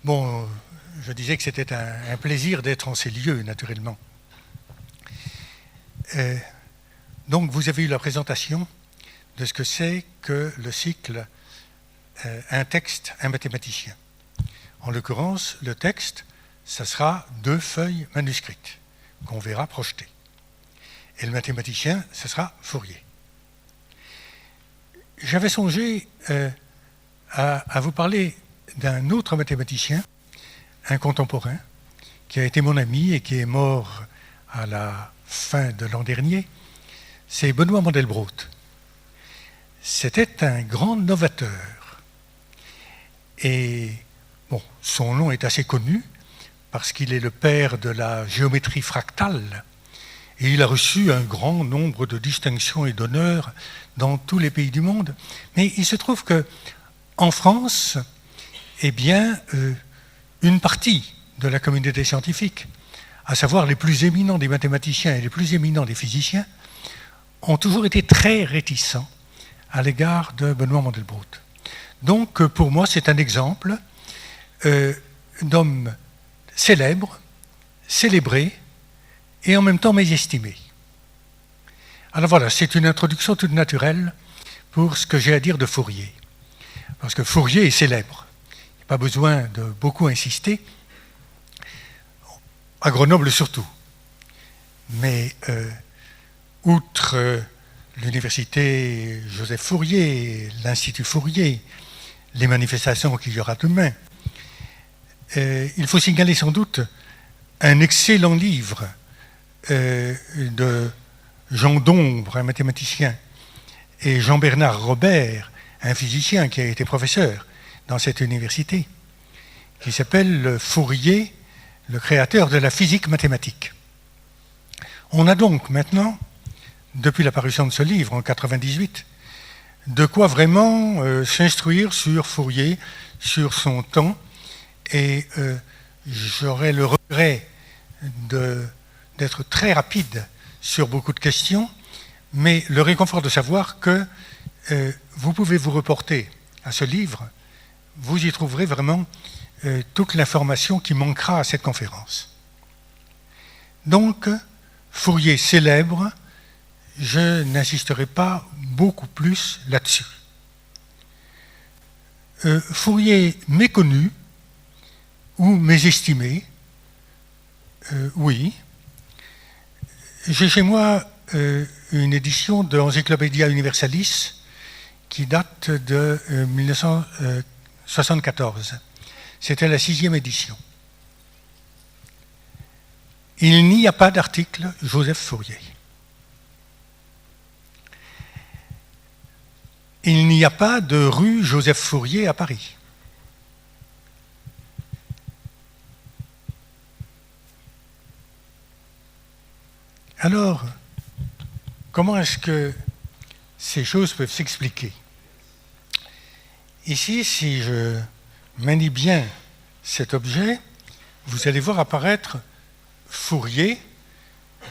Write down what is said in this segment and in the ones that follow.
Bon, je disais que c'était un plaisir d'être en ces lieux, naturellement. Donc, vous avez eu la présentation de ce que c'est que le cycle un texte, un mathématicien. En l'occurrence, le texte, ça sera 2 feuilles manuscrites qu'on verra projetées. Et le mathématicien, ce sera Fourier. J'avais songé à vous parler d'un autre mathématicien, un contemporain, qui a été mon ami et qui est mort à la fin de l'an dernier. C'est Benoît Mandelbrot. C'était un grand novateur. Et bon, son nom est assez connu parce qu'il est le père de la géométrie fractale et il a reçu un grand nombre de distinctions et d'honneurs dans tous les pays du monde. Mais il se trouve qu'en France, eh bien, une partie de la communauté scientifique, à savoir les plus éminents des mathématiciens et les plus éminents des physiciens, ont toujours été très réticents à l'égard de Benoît Mandelbrot. Donc, pour moi, c'est un exemple d'homme célèbre, célébré, et en même temps mésestimé. Alors voilà, c'est une introduction toute naturelle pour ce que j'ai à dire de Fourier. Parce que Fourier est célèbre. Il n'y a pas besoin de beaucoup insister, à Grenoble surtout. Mais outre l'université Joseph Fourier, l'Institut Fourier, les manifestations qu'il y aura demain, il faut signaler sans doute un excellent livre de Jean Dombre, un mathématicien, et Jean-Bernard Robert, un physicien qui a été professeur dans cette université, qui s'appelle Fourier, le créateur de la physique mathématique. On a donc maintenant, depuis la parution de ce livre en 1998, de quoi vraiment s'instruire sur Fourier, sur son temps, et j'aurais le regret d'être très rapide sur beaucoup de questions, mais le réconfort de savoir que vous pouvez vous reporter à ce livre, vous y trouverez vraiment toute l'information qui manquera à cette conférence. Donc, Fourier célèbre, je n'insisterai pas beaucoup plus là-dessus. Fourier méconnu ou mésestimé, oui. J'ai chez moi une édition de Encyclopædia Universalis qui date de 1974. C'était la 6e édition. Il n'y a pas d'article Joseph Fourier. Il n'y a pas de rue Joseph Fourier à Paris. Alors, comment est-ce que ces choses peuvent s'expliquer? Ici, si je manie bien cet objet, vous allez voir apparaître Fourier,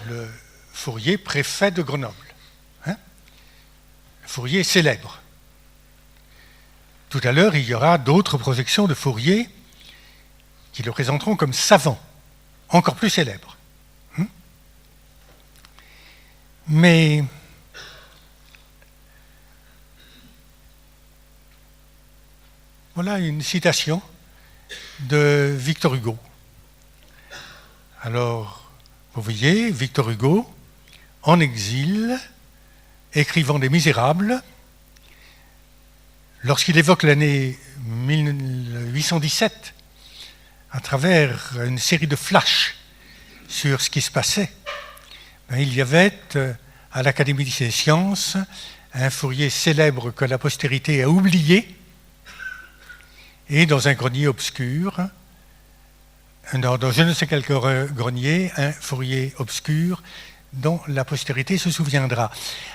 le Fourier préfet de Grenoble. Hein? Fourier célèbre. Tout à l'heure, il y aura d'autres projections de Fourier qui le présenteront comme savant, encore plus célèbre. Mais voilà une citation de Victor Hugo. Alors, vous voyez, Victor Hugo, en exil, écrivant des Misérables, lorsqu'il évoque l'année 1817, à travers une série de flashs sur ce qui se passait, il y avait à l'Académie des sciences un Fourier célèbre que la postérité a oublié, et dans un grenier obscur, dans je ne sais quel grenier, un Fourier obscur dont la postérité se souviendra.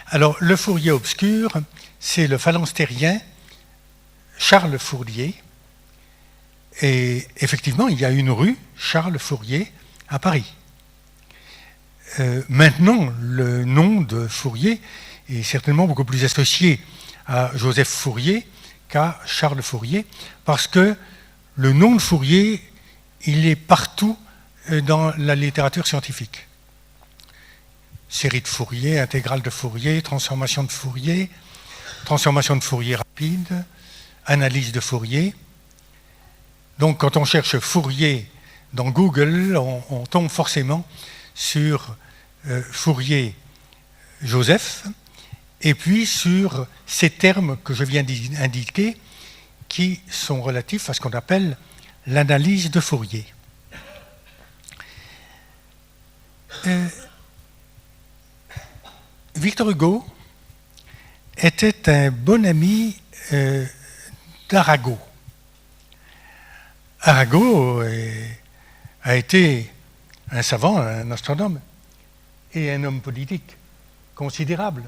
Alors, le Fourier obscur, c'est le phalanstérien Charles Fourier, et effectivement, il y a une rue Charles Fourier à Paris. Maintenant, le nom de Fourier est certainement beaucoup plus associé à Joseph Fourier qu'à Charles Fourier, parce que le nom de Fourier, il est partout dans la littérature scientifique. Série de Fourier, intégrale de Fourier, transformation de Fourier rapide, analyse de Fourier. Donc quand on cherche Fourier dans Google, on tombe forcément sur Fourier Joseph, et puis sur ces termes que je viens d'indiquer, qui sont relatifs à ce qu'on appelle l'analyse de Fourier. Victor Hugo était un bon ami d'Arago. Arago a été un savant, un astronome et un homme politique considérable.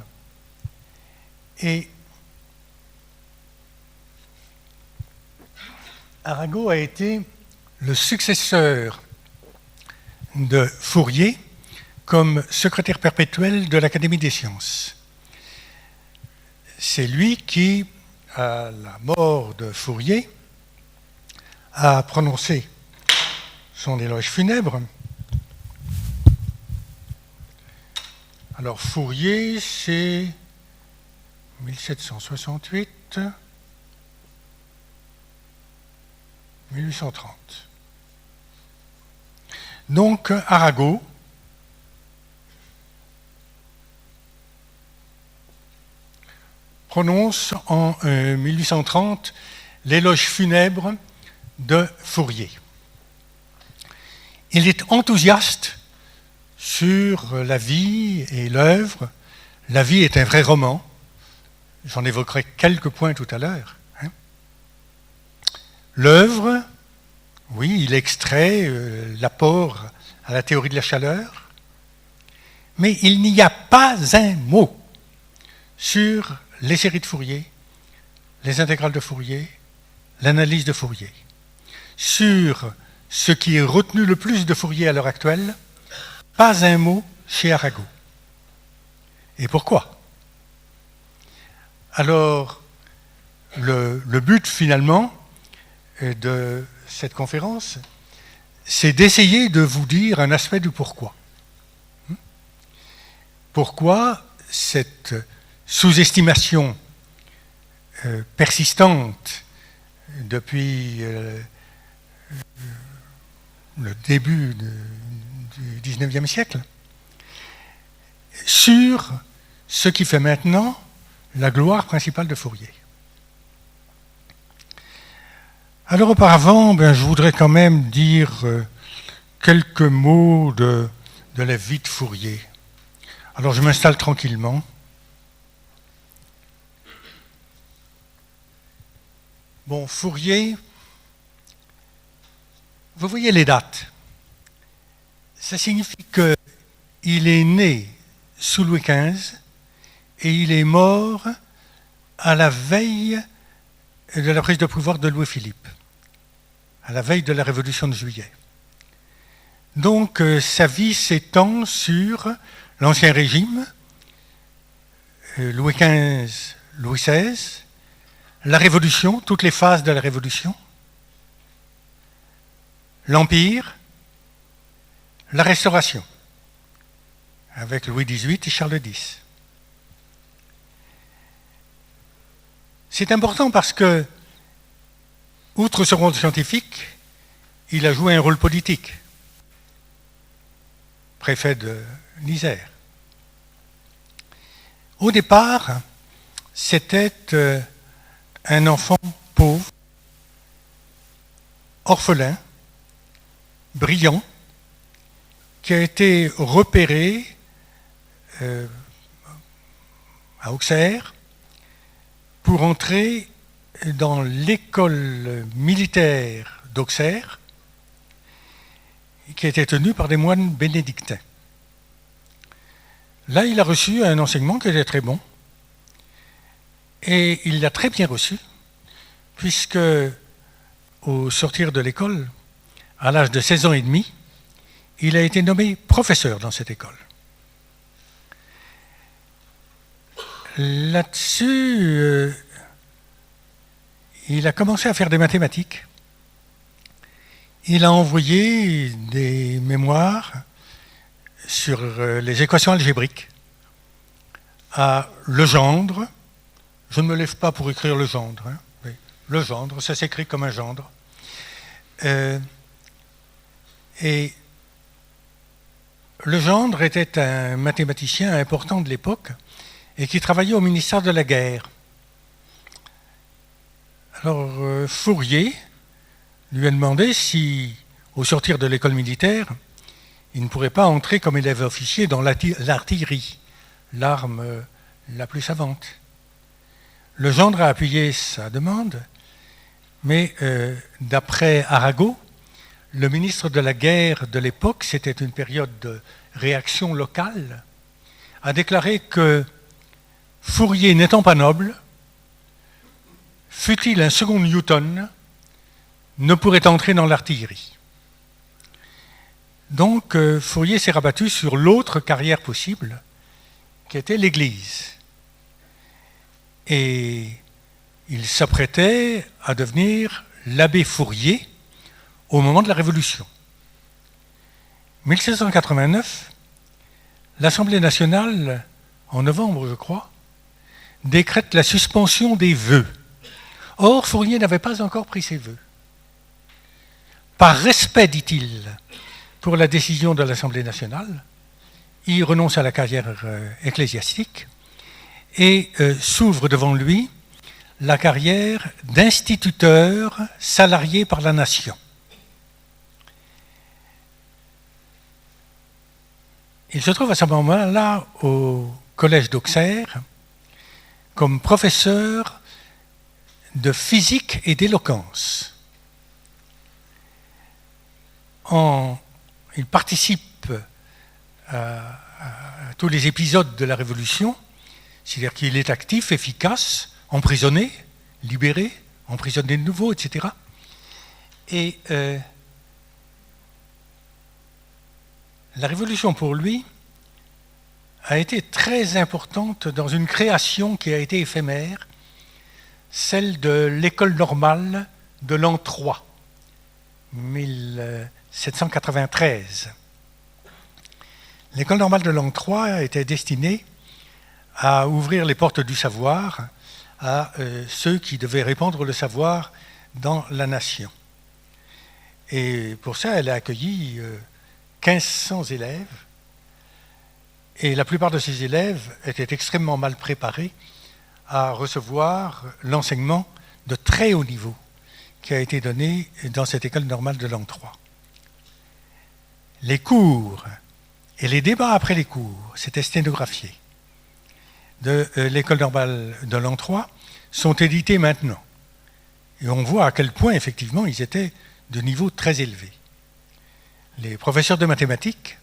Et Arago a été le successeur de Fourier comme secrétaire perpétuel de l'Académie des sciences. C'est lui qui, à la mort de Fourier, a prononcé son éloge funèbre. Alors Fourier, c'est 1768, 1830. Donc Arago prononce en 1830 l'éloge funèbre de Fourier. Il est enthousiaste sur la vie et l'œuvre. La vie est un vrai roman. J'en évoquerai quelques points tout à l'heure. L'œuvre, oui, il extrait l'apport à la théorie de la chaleur, mais il n'y a pas un mot sur les séries de Fourier, les intégrales de Fourier, l'analyse de Fourier. Sur ce qui est retenu le plus de Fourier à l'heure actuelle, pas un mot chez Arago. Et pourquoi? Alors, le but finalement de cette conférence, c'est d'essayer de vous dire un aspect du pourquoi. Pourquoi cette sous-estimation persistante depuis le début du XIXe siècle sur ce qui fait maintenant la gloire principale de Fourier. Alors auparavant, je voudrais quand même dire quelques mots de la vie de Fourier. Alors je m'installe tranquillement. Bon, Fourier, vous voyez les dates. Ça signifie qu'il est né sous Louis XV et il est mort à la veille de la prise de pouvoir de Louis-Philippe, à la veille de la Révolution de Juillet. Donc sa vie s'étend sur l'Ancien Régime, Louis XV, Louis XVI, la Révolution, toutes les phases de la Révolution, l'Empire, la Restauration, avec Louis XVIII et Charles X. C'est important parce que, outre ce rôle scientifique, il a joué un rôle politique. Préfet de l'Isère. Au départ, c'était un enfant pauvre, orphelin, brillant, qui a été repéré à Auxerre pour entrer dans l'école militaire d'Auxerre, qui était tenue par des moines bénédictins. Là, il a reçu un enseignement qui était très bon, et il l'a très bien reçu, puisque au sortir de l'école, à l'âge de 16 ans et demi, il a été nommé professeur dans cette école. Là-dessus, il a commencé à faire des mathématiques. il a envoyé des mémoires sur les équations algébriques à Legendre. Je ne me lève pas pour écrire Legendre. Hein. Oui. Legendre, ça s'écrit comme un gendre. Et Legendre était un mathématicien important de l'époque et qui travaillait au ministère de la Guerre. Alors Fourier lui a demandé si, au sortir de l'école militaire, il ne pourrait pas entrer comme élève officier dans l'artillerie, l'arme la plus savante. Legendre a appuyé sa demande, mais d'après Arago, le ministre de la Guerre de l'époque, c'était une période de réaction locale, a déclaré que Fourier n'étant pas noble, fût-il un second Newton, ne pourrait entrer dans l'artillerie. Donc Fourier s'est rabattu sur l'autre carrière possible, qui était l'Église. Et il s'apprêtait à devenir l'abbé Fourier au moment de la Révolution. 1789, l'Assemblée nationale, en novembre je crois, décrète la suspension des vœux. Or, Fourier n'avait pas encore pris ses vœux. Par respect, dit-il, pour la décision de l'Assemblée nationale, il renonce à la carrière ecclésiastique et s'ouvre devant lui la carrière d'instituteur salarié par la nation. Il se trouve à ce moment-là au collège d'Auxerre comme professeur de physique et d'éloquence. Il participe à tous les épisodes de la Révolution, c'est-à-dire qu'il est actif, efficace, emprisonné, libéré, emprisonné de nouveau, etc. Et la Révolution, pour lui, a été très importante dans une création qui a été éphémère, celle de l'école normale de l'an 3, 1793. L'école normale de l'an 3 était destinée à ouvrir les portes du savoir à ceux qui devaient répandre le savoir dans la nation. Et pour ça, elle a accueilli 1500 élèves, et la plupart de ces élèves étaient extrêmement mal préparés à recevoir l'enseignement de très haut niveau qui a été donné dans cette école normale de l'an 3. Les cours et les débats après les cours, c'était sténographié, de l'école normale de l'an 3 sont édités maintenant. Et on voit à quel point, effectivement, ils étaient de niveau très élevé. Les professeurs de mathématiques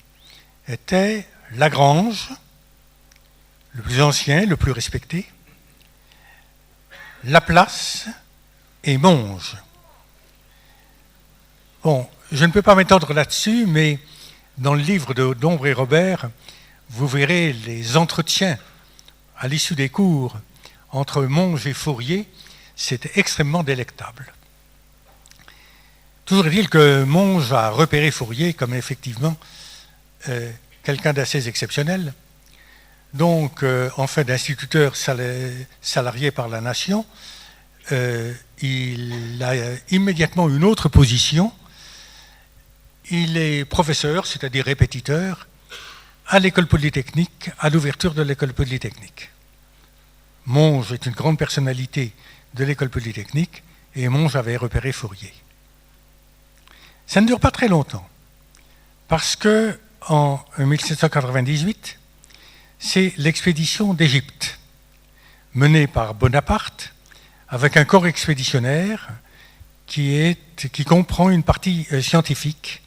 étaient Lagrange, le plus ancien, le plus respecté, Laplace et Monge. Bon, je ne peux pas m'étendre là-dessus, mais dans le livre de Dombre et Robert, vous verrez les entretiens à l'issue des cours entre Monge et Fourier, c'est extrêmement délectable. Toujours est-il que Monge a repéré Fourier comme effectivement quelqu'un d'assez exceptionnel. Donc, en fait d'instituteur salarié par la nation, il a immédiatement une autre position. Il est professeur, c'est-à-dire répétiteur, à l'école polytechnique, à l'ouverture de l'école polytechnique. Monge est une grande personnalité de l'école polytechnique, et Monge avait repéré Fourier. Ça ne dure pas très longtemps, parce que en 1798, c'est l'expédition d'Égypte, menée par Bonaparte, avec un corps expéditionnaire qui comprend une partie scientifique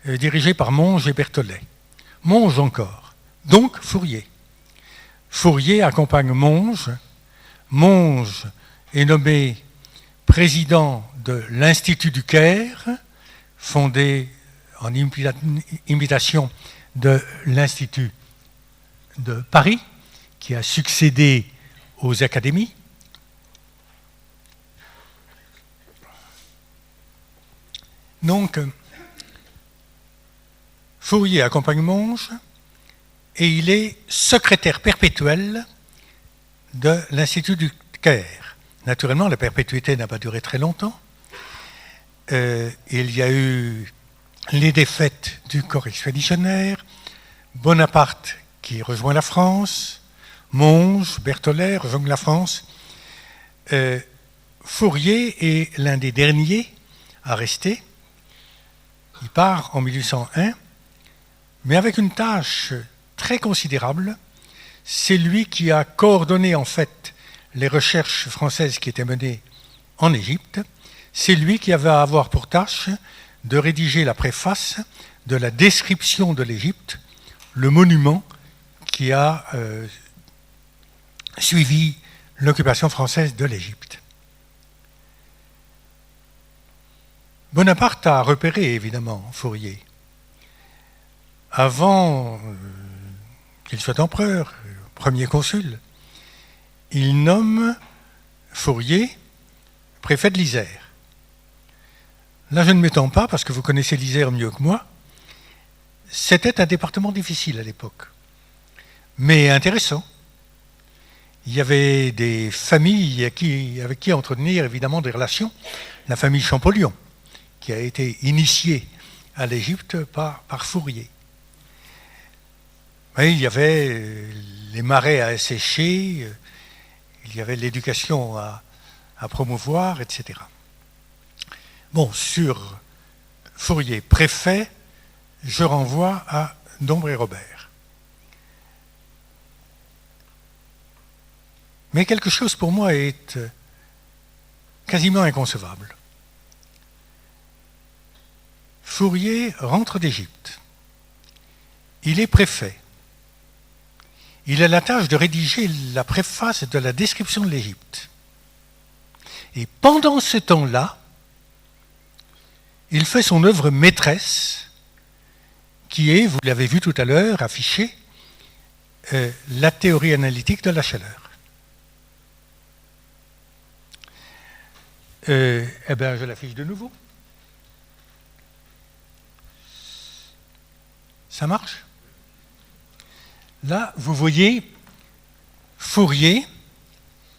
dirigée par Monge et Berthollet. Monge encore, donc Fourier. Fourier accompagne Monge. Monge est nommé président de l'Institut du Caire, fondé en imitation de l'Institut de Paris, qui a succédé aux académies. Donc, Fourier accompagne Monge et il est secrétaire perpétuel de l'Institut du Caire. Naturellement, la perpétuité n'a pas duré très longtemps. Il y a eu les défaites du corps expéditionnaire, Bonaparte qui rejoint la France, Monge, Berthollet rejoignent la France. Fourier est l'un des derniers à rester. Il part en 1801, mais avec une tâche très considérable. C'est lui qui a coordonné en fait les recherches françaises qui étaient menées en Égypte. C'est lui qui avait à avoir pour tâche de rédiger la préface de la description de l'Égypte, le monument qui a suivi l'occupation française de l'Égypte. Bonaparte a repéré évidemment Fourier. Avant qu'il soit empereur, premier consul, il nomme Fourier préfet de l'Isère. Là, je ne m'étends pas, parce que vous connaissez l'Isère mieux que moi. C'était un département difficile à l'époque, mais intéressant. Il y avait des familles avec qui entretenir évidemment des relations. La famille Champollion, qui a été initiée à l'Égypte par Fourier. Oui, il y avait les marais à assécher, il y avait l'éducation à promouvoir, etc. Bon, sur Fourier, préfet, je renvoie à Dombré-Robert. Mais quelque chose pour moi est quasiment inconcevable. Fourier rentre d'Égypte. Il est préfet. Il a la tâche de rédiger la préface de la description de l'Égypte. Et pendant ce temps-là, il fait son œuvre maîtresse, qui est, vous l'avez vu tout à l'heure, affichée, la théorie analytique de la chaleur. Eh bien, je l'affiche de nouveau. Ça marche? Là, vous voyez Fourier,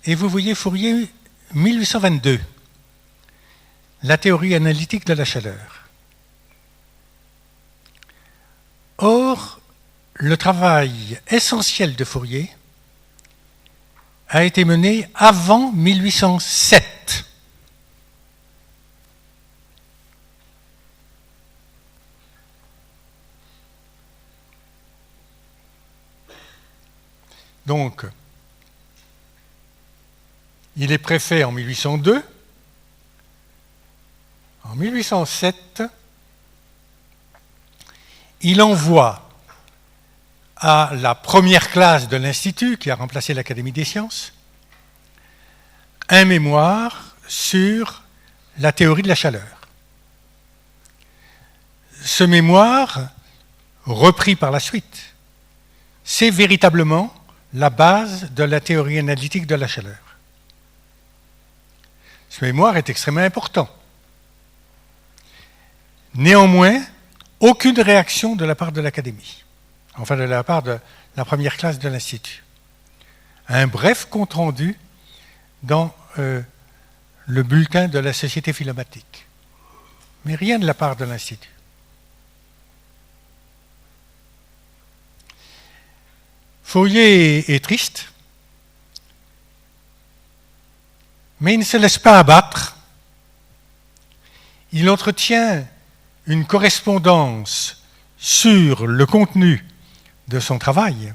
et vous voyez Fourier 1822, la théorie analytique de la chaleur. Or, le travail essentiel de Fourier a été mené avant 1807. Donc, il est préfet en 1802. En 1807, il envoie à la première classe de l'Institut, qui a remplacé l'Académie des sciences, un mémoire sur la théorie de la chaleur. Ce mémoire, repris par la suite, c'est véritablement la base de la théorie analytique de la chaleur. Ce mémoire est extrêmement important. Néanmoins, aucune réaction de la part de l'Académie, enfin de la part de la première classe de l'Institut. Un bref compte-rendu dans le bulletin de la Société philomathique, mais rien de la part de l'Institut. Fourier est triste, mais il ne se laisse pas abattre. Il entretient une correspondance sur le contenu de son travail,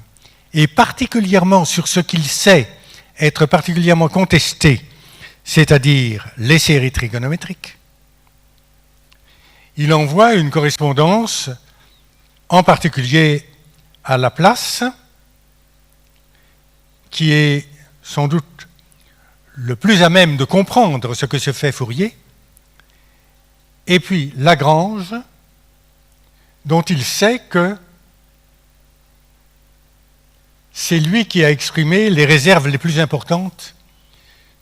et particulièrement sur ce qu'il sait être particulièrement contesté, c'est-à-dire les séries trigonométriques. Il envoie une correspondance, en particulier à Laplace, qui est sans doute le plus à même de comprendre ce que se fait Fourier, et puis Lagrange, dont il sait que c'est lui qui a exprimé les réserves les plus importantes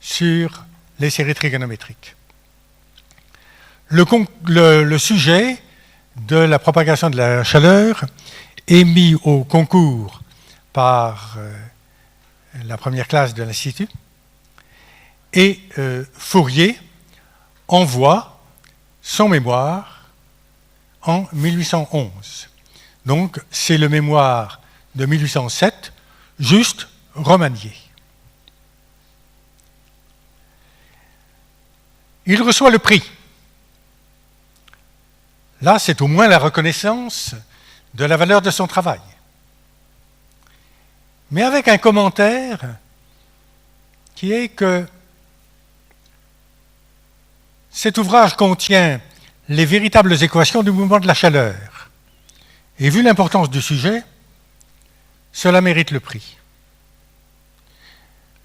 sur les séries trigonométriques. le sujet de la propagation de la chaleur est mis au concours par la première classe de l'Institut, et Fourier envoie son mémoire en 1811. Donc c'est le mémoire de 1807, juste remanié. Il reçoit le prix. Là, c'est au moins la reconnaissance de la valeur de son travail. Mais avec un commentaire qui est que cet ouvrage contient les véritables équations du mouvement de la chaleur. Et vu l'importance du sujet, cela mérite le prix.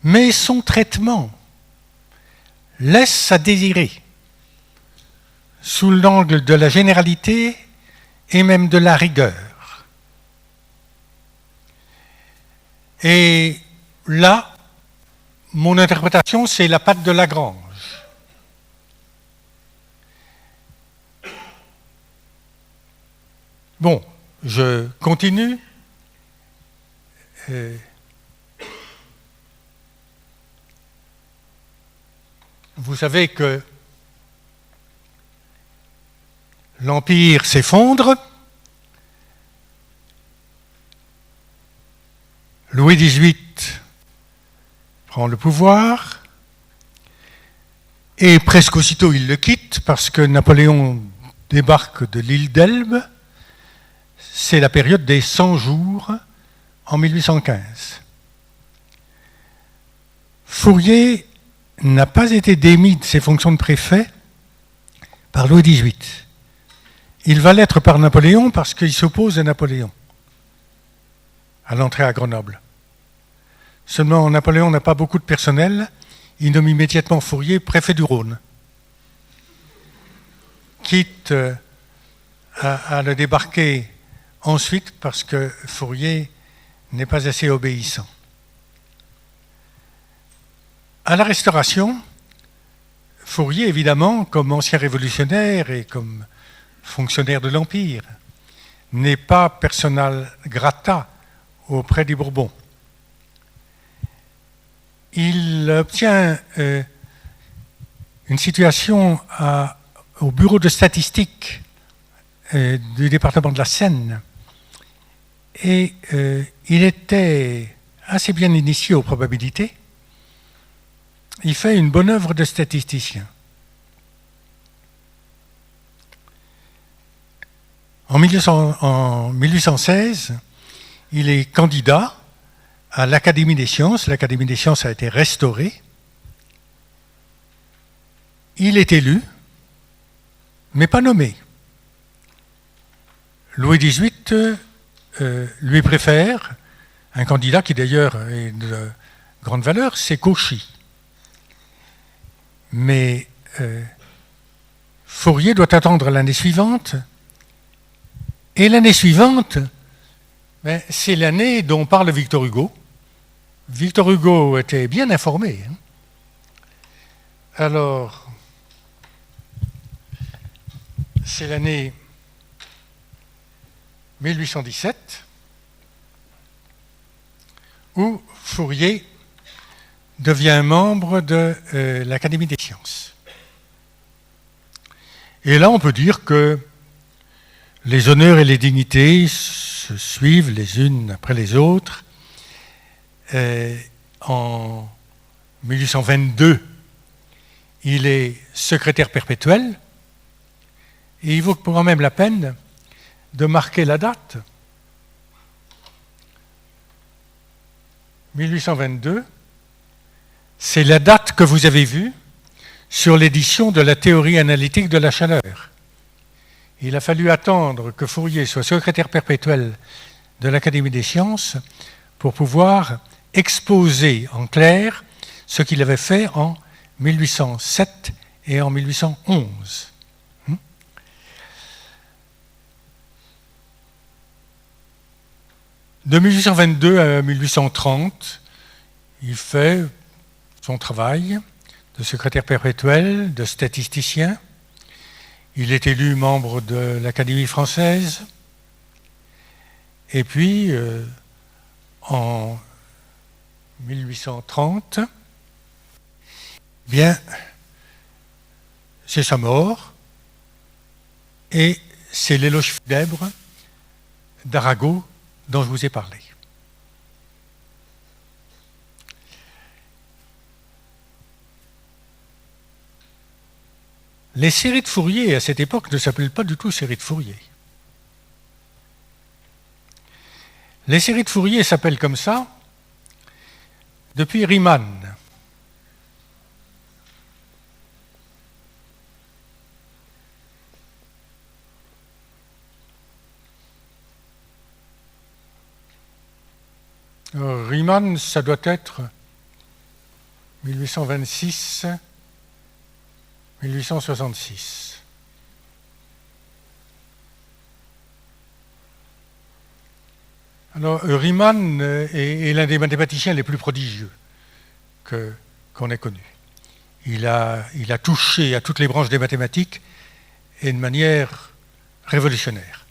Mais son traitement laisse à désirer, sous l'angle de la généralité et même de la rigueur. Et là, mon interprétation, c'est la patte de Lagrange. Bon, je continue. Vous savez que l'Empire s'effondre. Louis XVIII prend le pouvoir. Et presque aussitôt, il le quitte parce que Napoléon débarque de l'île d'Elbe. C'est la période des 100 jours en 1815. Fourier n'a pas été démis de ses fonctions de préfet par Louis XVIII. Il va l'être par Napoléon parce qu'il s'oppose à Napoléon à l'entrée à Grenoble. Seulement, Napoléon n'a pas beaucoup de personnel. Il nomme immédiatement Fourier préfet du Rhône, quitte à le débarquer ensuite parce que Fourier n'est pas assez obéissant. À la Restauration, Fourier, évidemment, comme ancien révolutionnaire et comme fonctionnaire de l'Empire, n'est pas persona grata auprès des Bourbons. Il obtient une situation au bureau de statistique du département de la Seine et il était assez bien initié aux probabilités. Il fait une bonne œuvre de statisticien. En 1816, il est candidat à l'Académie des sciences. L'Académie des sciences a été restaurée. Il est élu, mais pas nommé. Louis XVIII lui préfère un candidat qui d'ailleurs est de grande valeur, c'est Cauchy. Mais Fourier doit attendre l'année suivante. Et l'année suivante, c'est l'année dont parle Victor Hugo. Victor Hugo était bien informé. Alors, c'est l'année 1817 où Fourier devient membre de l'Académie des sciences. Et là, on peut dire que les honneurs et les dignités se suivent les unes après les autres. En 1822, il est secrétaire perpétuel et il vaut quand même la peine de marquer la date. 1822, c'est la date que vous avez vue sur l'édition de la théorie analytique de la chaleur. Il a fallu attendre que Fourier soit secrétaire perpétuel de l'Académie des sciences pour pouvoir exposer en clair ce qu'il avait fait en 1807 et en 1811. De 1822 à 1830, il fait son travail de secrétaire perpétuel, de statisticien. Il est élu membre de l'Académie française. Et puis, en 1830, bien, c'est sa mort, et c'est l'éloge funèbre d'Arago dont je vous ai parlé. Les séries de Fourier, à cette époque, ne s'appellent pas du tout séries de Fourier. Les séries de Fourier s'appellent comme ça depuis Riemann. Riemann, ça doit être 1826, 1866. Alors, Riemann est l'un des mathématiciens les plus prodigieux qu'on ait connu. Il a touché à toutes les branches des mathématiques et de manière révolutionnaire.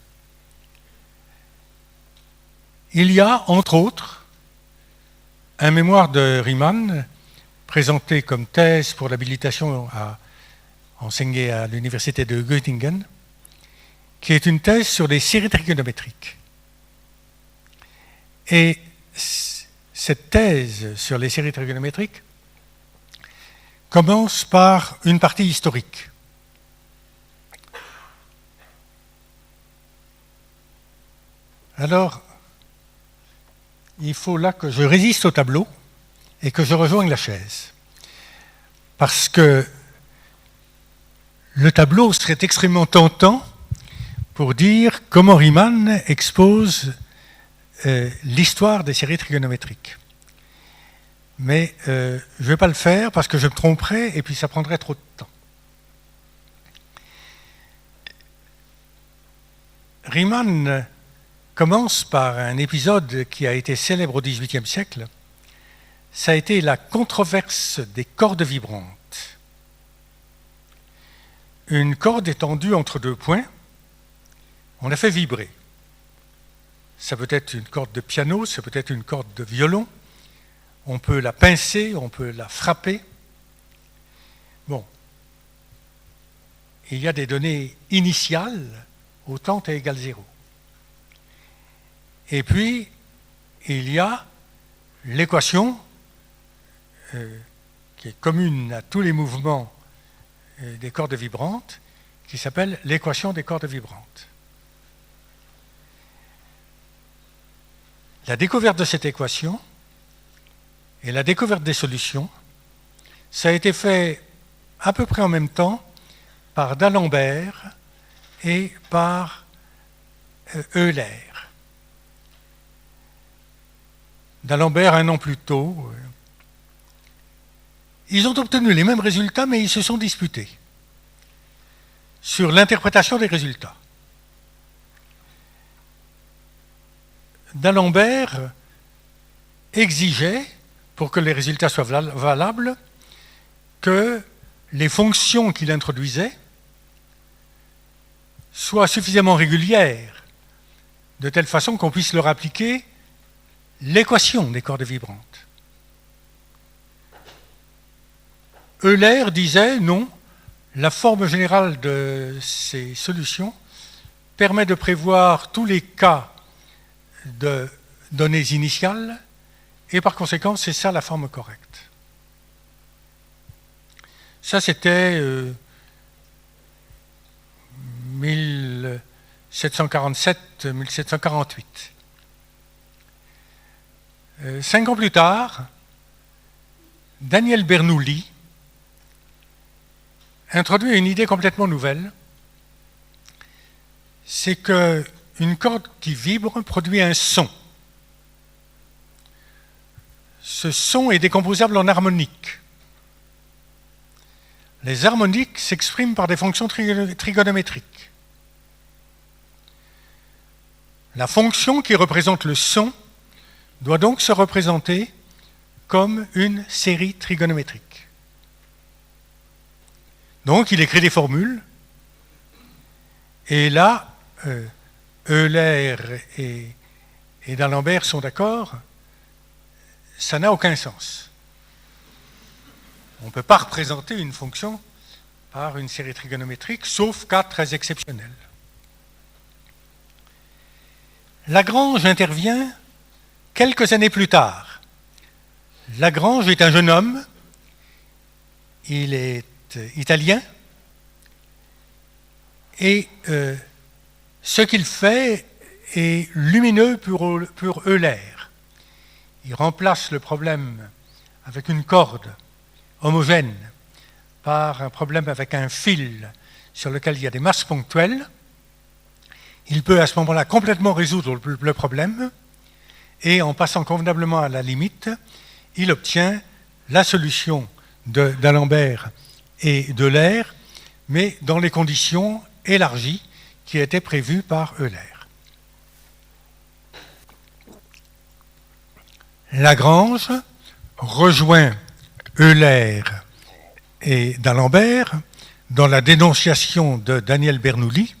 Il y a, entre autres, un mémoire de Riemann présenté comme thèse pour l'habilitation à enseigner à l'université de Göttingen, qui est une thèse sur les séries trigonométriques. Et cette thèse sur les séries trigonométriques commence par une partie historique. Alors, il faut là que je résiste au tableau et que je rejoigne la chaise. Parce que le tableau serait extrêmement tentant pour dire comment Riemann expose l'histoire des séries trigonométriques. Mais je ne vais pas le faire parce que je me tromperais et puis ça prendrait trop de temps. Riemann commence par un épisode qui a été célèbre au XVIIIe siècle. Ça a été la controverse des cordes vibrantes. Une corde est tendue entre deux points, on la fait vibrer. Ça peut être une corde de piano, ça peut être une corde de violon, on peut la pincer, on peut la frapper. Bon. Il y a des données initiales au temps t égale 0. Et puis, il y a l'équation qui est commune à tous les mouvements des cordes vibrantes, qui s'appelle l'équation des cordes vibrantes. La découverte de cette équation et la découverte des solutions, ça a été fait à peu près en même temps par d'Alembert et par Euler. D'Alembert un an plus tôt. Ils ont obtenu les mêmes résultats, mais ils se sont disputés sur l'interprétation des résultats. D'Alembert exigeait, pour que les résultats soient valables, que les fonctions qu'il introduisait soient suffisamment régulières, de telle façon qu'on puisse leur appliquer l'équation des cordes vibrantes. Euler disait non, la forme générale de ces solutions permet de prévoir tous les cas de données initiales et par conséquent c'est ça la forme correcte. Ça c'était 1747-1748. 5 ans plus tard, Daniel Bernoulli introduit une idée complètement nouvelle, c'est qu'une corde qui vibre produit un son. Ce son est décomposable en harmoniques. Les harmoniques s'expriment par des fonctions trigonométriques. La fonction qui représente le son doit donc se représenter comme une série trigonométrique. Donc il écrit des formules Et là, Euler et d'Alembert sont d'accord, ça n'a aucun sens. On ne peut pas représenter une fonction par une série trigonométrique, sauf cas très exceptionnels. Lagrange intervient quelques années plus tard. Lagrange est un jeune homme, il est italien, et ce qu'il fait est lumineux pour Euler. Il remplace le problème avec une corde homogène par un problème avec un fil sur lequel il y a des masses ponctuelles. Il peut à ce moment-là complètement résoudre le problème et en passant convenablement à la limite, il obtient la solution d'Alembert et d'Euler, mais dans les conditions élargies qui étaient prévues par Euler. Lagrange rejoint Euler et d'Alembert dans la dénonciation de Daniel Bernoulli.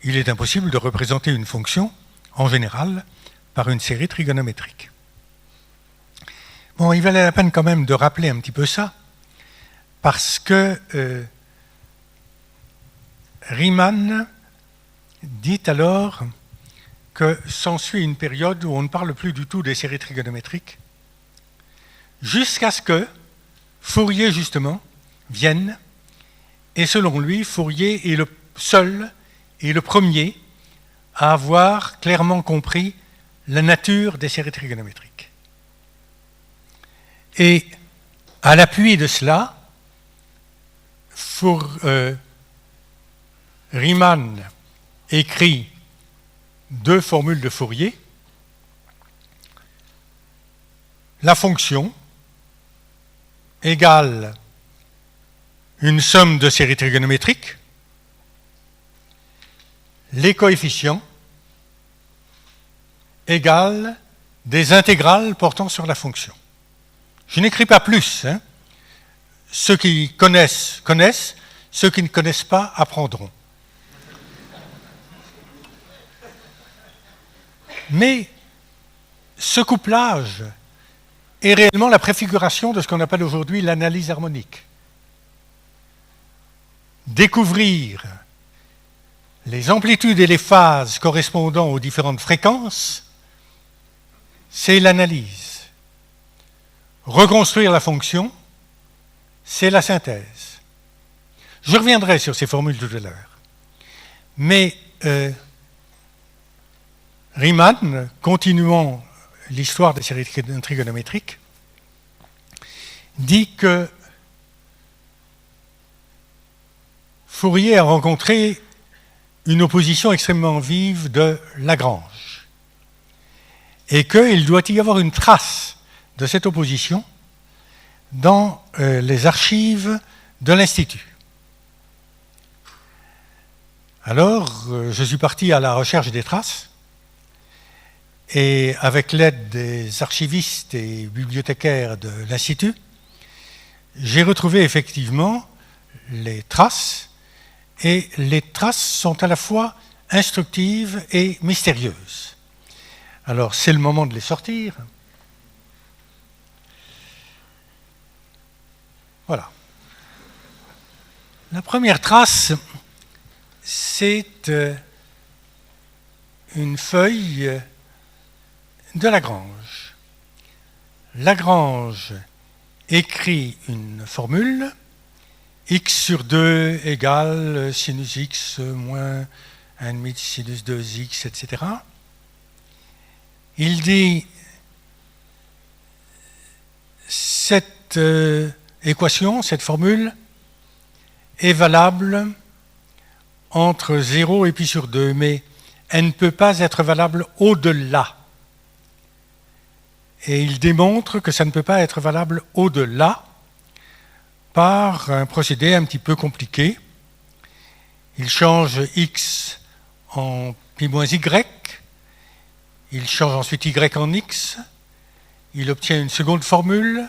Il est impossible de représenter une fonction, en général, par une série trigonométrique. Bon, il valait la peine quand même de rappeler un petit peu ça, parce que Riemann dit alors que s'ensuit une période où on ne parle plus du tout des séries trigonométriques, jusqu'à ce que Fourier, justement, vienne, et selon lui, Fourier est le seul et le premier à avoir clairement compris la nature des séries trigonométriques. Et à l'appui de cela, Riemann écrit deux formules de Fourier. La fonction égale une somme de séries trigonométriques, les coefficients égale des intégrales portant sur la fonction. Je n'écris pas plus. Hein. Ceux qui connaissent, connaissent. Ceux qui ne connaissent pas apprendront. Mais ce couplage est réellement la préfiguration de ce qu'on appelle aujourd'hui l'analyse harmonique. Découvrir les amplitudes et les phases correspondant aux différentes fréquences, c'est l'analyse. Reconstruire la fonction, c'est la synthèse. Je reviendrai sur ces formules tout à l'heure. Mais Riemann, continuant l'histoire des séries trigonométriques, dit que Fourier a rencontré une opposition extrêmement vive de Lagrange et qu'il doit y avoir une trace de cette opposition dans les archives de l'Institut. Alors, je suis parti à la recherche des traces et avec l'aide des archivistes et bibliothécaires de l'Institut, j'ai retrouvé effectivement les traces, et les traces sont à la fois instructives et mystérieuses. Alors, c'est le moment de les sortir. Voilà. La première trace, c'est une feuille de Lagrange. Lagrange écrit une formule, x sur 2 égale sinus x moins 1,5 de sinus 2x, etc. Il dit cette équation, cette formule, est valable entre 0 et pi sur 2, mais elle ne peut pas être valable au-delà. Et il démontre que ça ne peut pas être valable au-delà par un procédé un petit peu compliqué. Il change x en pi moins y, il change ensuite y en x, il obtient une seconde formule,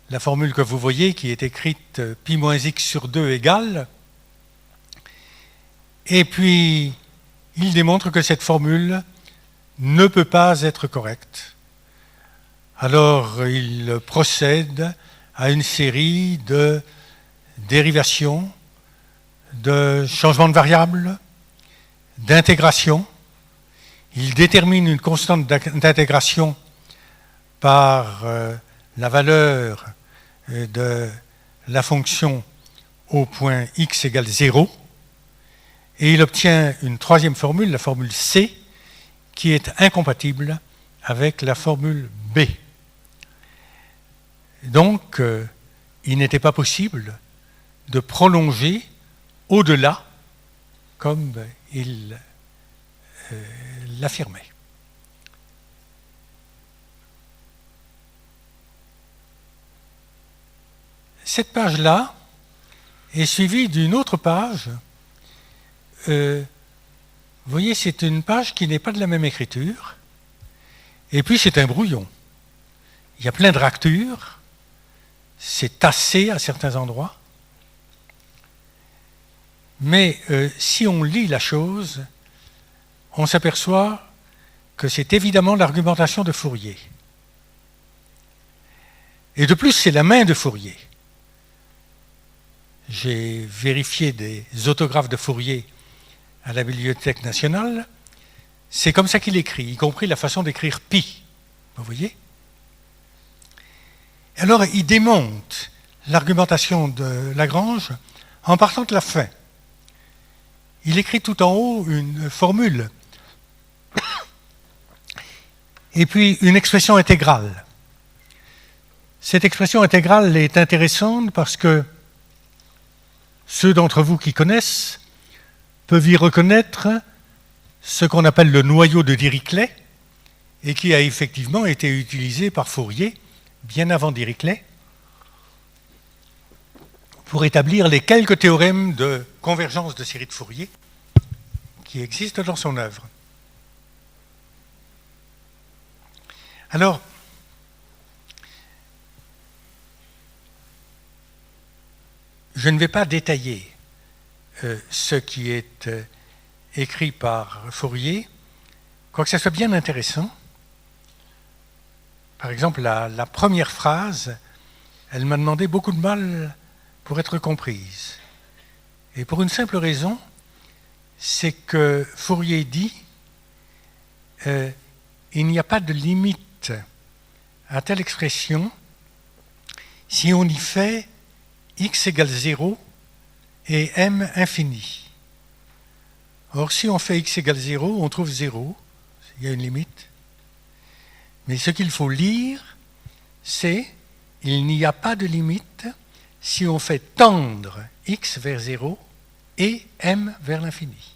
la formule que vous voyez qui est écrite pi moins x sur 2 égale, Et puis, il démontre que cette formule ne peut pas être correcte. Alors, il procède à une série de dérivations, de changements de variables, d'intégration. Il détermine une constante d'intégration par la valeur de la fonction au point x égale 0. Et il obtient une troisième formule, la formule C, qui est incompatible avec la formule B. Donc, il n'était pas possible de prolonger au-delà, comme il l'affirmait. Cette page-là est suivie d'une autre page. Vous voyez, c'est une page qui n'est pas de la même écriture, et puis c'est un brouillon. Il y a plein de ractures, c'est tassé à certains endroits, mais si on lit la chose, on s'aperçoit que c'est évidemment l'argumentation de Fourier. Et de plus, c'est la main de Fourier. J'ai vérifié des autographes de Fourier à la Bibliothèque nationale. C'est comme ça qu'il écrit, y compris la façon d'écrire pi. Vous voyez ? Alors, il démonte l'argumentation de Lagrange en partant de la fin. Il écrit tout en haut une formule et puis une expression intégrale. Cette expression intégrale est intéressante parce que ceux d'entre vous qui connaissent peuvent y reconnaître ce qu'on appelle le noyau de Dirichlet et qui a effectivement été utilisé par Fourier bien avant Dirichlet pour établir les quelques théorèmes de convergence de série de Fourier qui existent dans son œuvre. Alors, je ne vais pas détailler ce qui est écrit par Fourier, quoique ça soit bien intéressant. Par exemple, la première phrase, elle m'a demandé beaucoup de mal pour être comprise. Et pour une simple raison, c'est que Fourier dit il n'y a pas de limite à telle expression si on y fait x égale 0 et m infini. Or, si on fait x égale 0, on trouve 0, il y a une limite. Mais ce qu'il faut lire, c'est il n'y a pas de limite si on fait tendre x vers 0 et m vers l'infini.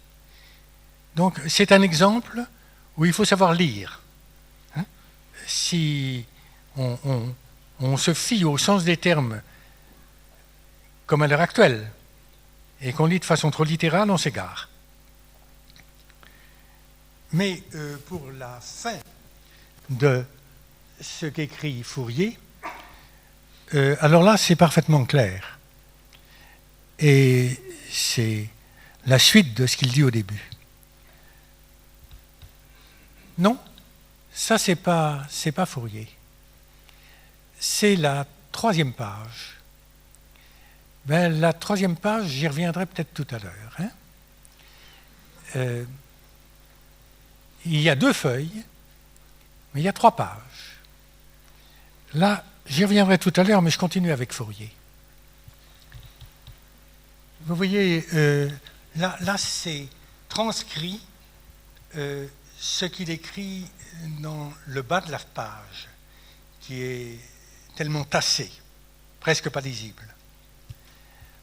Donc, c'est un exemple où il faut savoir lire. Si on se fie au sens des termes comme à l'heure actuelle, et qu'on lit de façon trop littérale, on s'égare. Mais pour la fin de ce qu'écrit Fourier, alors là, c'est parfaitement clair. Et c'est la suite de ce qu'il dit au début. Non, ça, c'est pas Fourier. C'est la troisième page. Ben, la troisième page, j'y reviendrai peut-être tout à l'heure. Il y a 2 feuilles, mais il y a 3 pages. Là, j'y reviendrai tout à l'heure, mais je continue avec Fourier. Vous voyez, là c'est transcrit ce qu'il écrit dans le bas de la page, qui est tellement tassé, presque pas lisible.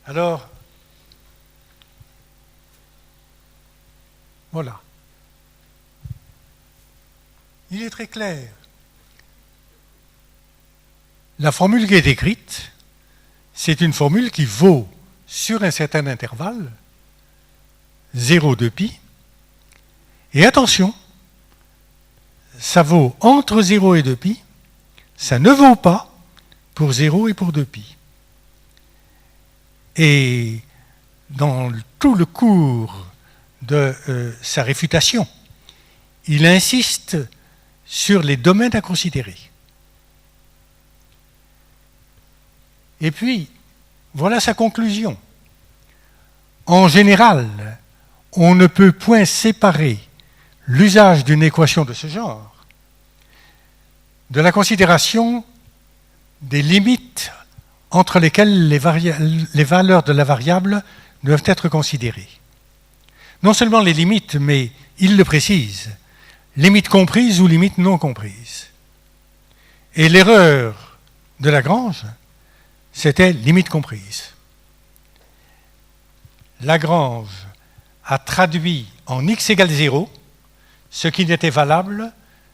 Alors, voilà. Il est très clair. La formule qui est écrite, c'est une formule qui vaut sur un certain intervalle 0,2 pi. Et attention, ça vaut entre 0 et 2 pi, ça ne vaut pas pour 0 et pour 2 pi. Et dans tout le cours de sa réfutation. Il insiste sur les domaines à considérer. Et puis, voilà sa conclusion. En général, on ne peut point séparer l'usage d'une équation de ce genre de la considération des limites entre lesquelles les valeurs de la variable doivent être considérées. Non seulement les limites, mais il le précise, limites comprises ou limites non comprises. Et l'erreur de Lagrange, c'était limite comprise. Lagrange a traduit en x égale 0 ce qui n'était valable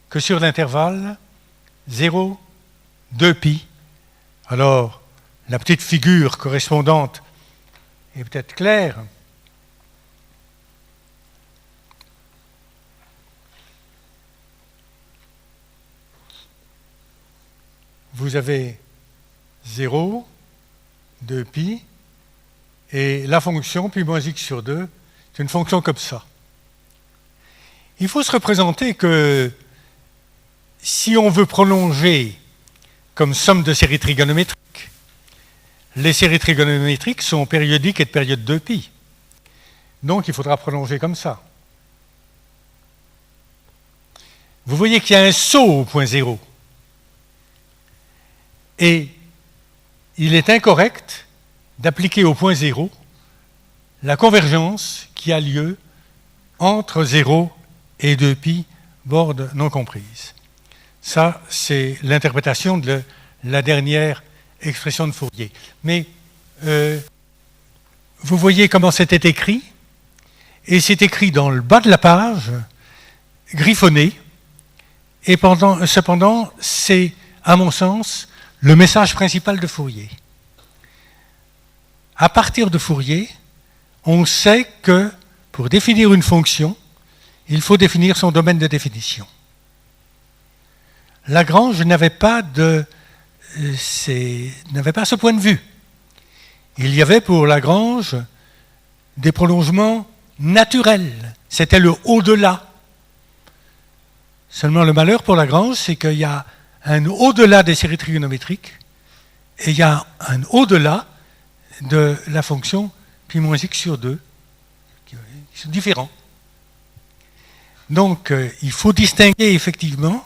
que sur l'intervalle 0, 2π. Alors, la petite figure correspondante est peut-être claire. Vous avez 0, 2π, et la fonction, pi moins x sur 2, c'est une fonction comme ça. Il faut se représenter que si on veut prolonger comme somme de séries trigonométriques, les séries trigonométriques sont périodiques et de période 2π. Donc il faudra prolonger comme ça. Vous voyez qu'il y a un saut au point 0. Et il est incorrect d'appliquer au point 0 la convergence qui a lieu entre 0 et 2π, bornes non comprises. Ça, c'est l'interprétation de la dernière expression de Fourier. Mais vous voyez comment c'était écrit, et c'est écrit dans le bas de la page, griffonné, et cependant, c'est, à mon sens, le message principal de Fourier. À partir de Fourier, on sait que pour définir une fonction, il faut définir son domaine de définition. Lagrange n'avait pas ce point de vue. Il y avait pour Lagrange des prolongements naturels. C'était le au-delà. Seulement le malheur pour Lagrange, c'est qu'il y a un au-delà des séries trigonométriques et il y a un au-delà de la fonction pi moins x sur 2, qui sont différents. Donc, il faut distinguer effectivement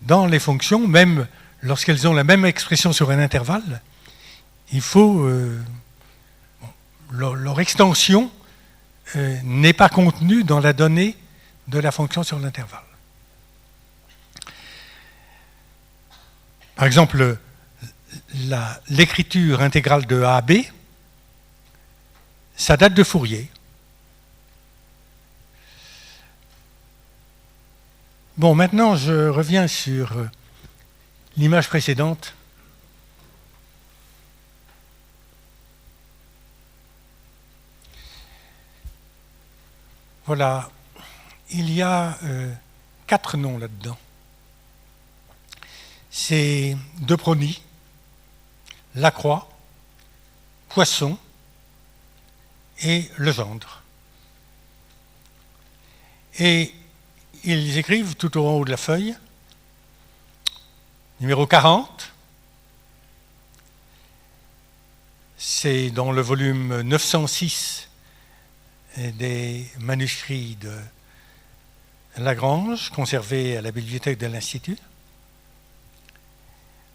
dans les fonctions, même lorsqu'elles ont la même expression sur un intervalle, il faut leur extension n'est pas contenue dans la donnée de la fonction sur l'intervalle. Par exemple, l'écriture intégrale de A à B, ça date de Fourier. Bon, maintenant, je reviens sur l'image précédente. Voilà, il y a 4 noms là-dedans. C'est De Prony, Lacroix, Poisson et Legendre. Et ils écrivent tout au haut de la feuille, numéro 40, c'est dans le volume 906 des manuscrits de Lagrange, conservés à la bibliothèque de l'Institut.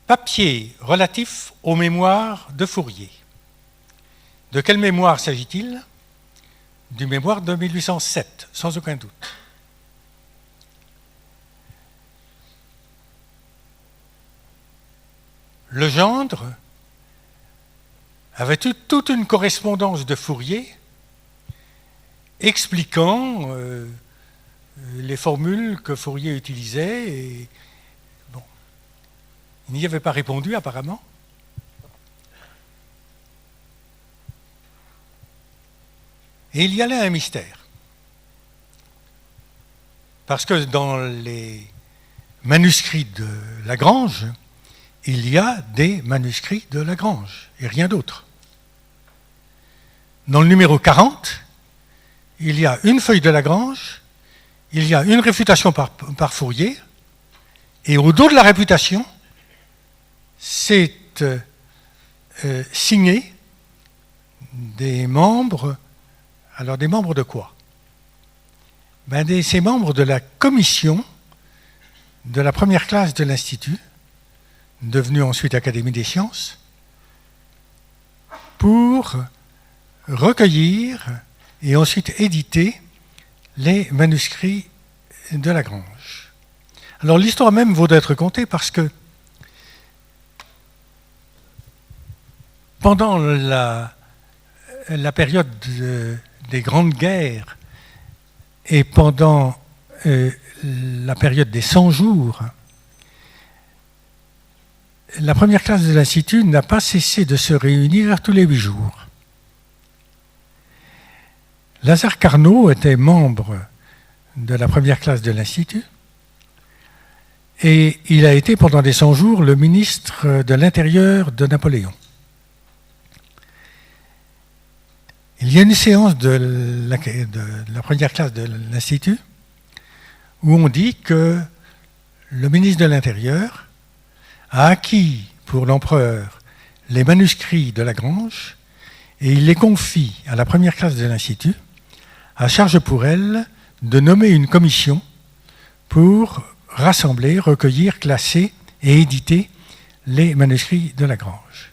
Papier relatif aux mémoires de Fourier. De quelle mémoire s'agit-il? Du mémoire de 1807, sans aucun doute. Legendre avait toute une correspondance de Fourier expliquant les formules que Fourier utilisait. Et, bon, il n'y avait pas répondu apparemment. Et il y a là un mystère. Parce que dans les manuscrits de Lagrange, il y a des manuscrits de Lagrange et rien d'autre. Dans le numéro 40, il y a une feuille de Lagrange, il y a une réfutation par Fourier, et au dos de la réfutation, c'est signé des membres. Alors des membres de quoi? Ces membres de la commission de la première classe de l'Institut, devenue ensuite Académie des sciences, pour recueillir et ensuite éditer les manuscrits de Lagrange. Alors l'histoire même vaut d'être contée parce que pendant la période des grandes guerres et pendant la période des 100 jours, la première classe de l'Institut n'a pas cessé de se réunir tous les 8 jours. Lazare Carnot était membre de la première classe de l'Institut et il a été pendant les 100 jours le ministre de l'Intérieur de Napoléon. Il y a une séance de la première classe de l'Institut où on dit que le ministre de l'Intérieur a acquis pour l'empereur les manuscrits de Lagrange et il les confie à la première classe de l'Institut, à charge pour elle de nommer une commission pour rassembler, recueillir, classer et éditer les manuscrits de Lagrange.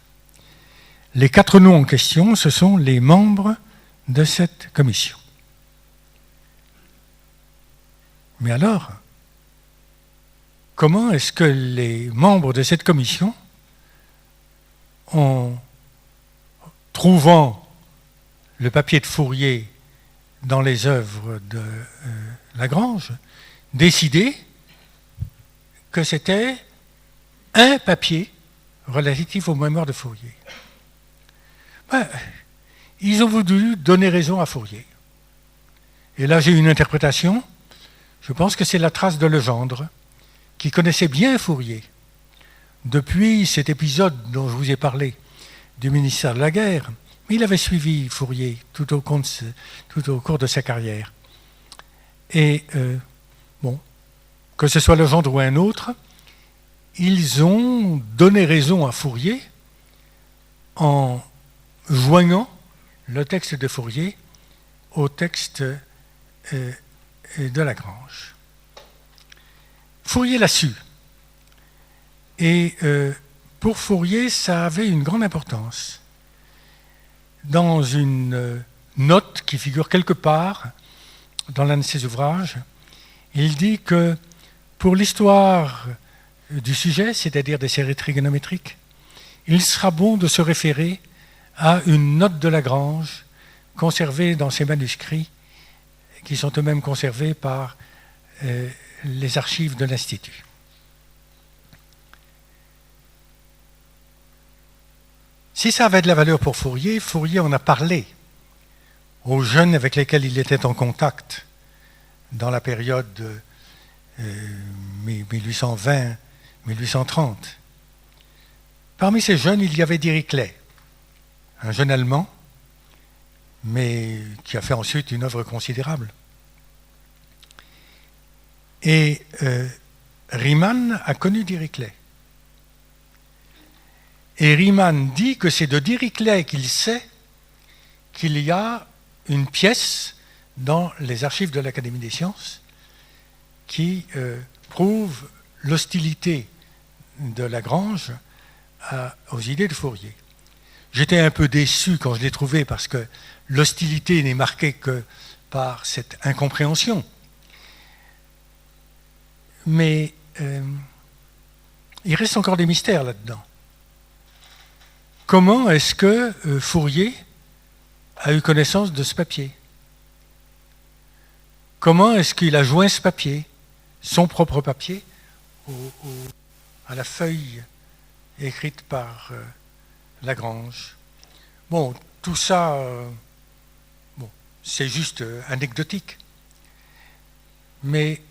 Les 4 noms en question, ce sont les membres de cette commission. Mais alors, comment est-ce que les membres de cette commission, en trouvant le papier de Fourier dans les œuvres de Lagrange, décidé que c'était un papier relatif aux mémoires de Fourier? Ils ont voulu donner raison à Fourier. Et là, j'ai une interprétation. Je pense que c'est la trace de Legendre, qui connaissait bien Fourier. Depuis cet épisode dont je vous ai parlé, du ministère de la Guerre, mais il avait suivi Fourier tout au cours de sa carrière. Et, que ce soit Legendre ou un autre, ils ont donné raison à Fourier en joignant le texte de Fourier au texte de Lagrange. Fourier l'a su. Et pour Fourier, ça avait une grande importance. Dans une note qui figure quelque part dans l'un de ses ouvrages, il dit que pour l'histoire du sujet, c'est-à-dire des séries trigonométriques, il sera bon de se référer à une note de Lagrange conservée dans ses manuscrits, qui sont eux-mêmes conservés par les archives de l'Institut. Si ça avait de la valeur pour Fourier, Fourier en a parlé aux jeunes avec lesquels il était en contact dans la période 1820-1830. Parmi ces jeunes, il y avait Dirichlet, un jeune Allemand, mais qui a fait ensuite une œuvre considérable. Et Riemann a connu Dirichlet. Et Riemann dit que c'est de Dirichlet qu'il sait qu'il y a une pièce dans les archives de l'Académie des sciences qui prouve l'hostilité de Lagrange aux idées de Fourier. J'étais un peu déçu quand je l'ai trouvé parce que l'hostilité n'est marquée que par cette incompréhension. Mais il reste encore des mystères là-dedans. Comment est-ce que Fourier a eu connaissance de ce papier? Comment est-ce qu'il a joint ce papier, son propre papier, à la feuille écrite par Lagrange? Bon, tout ça, c'est juste anecdotique. Mais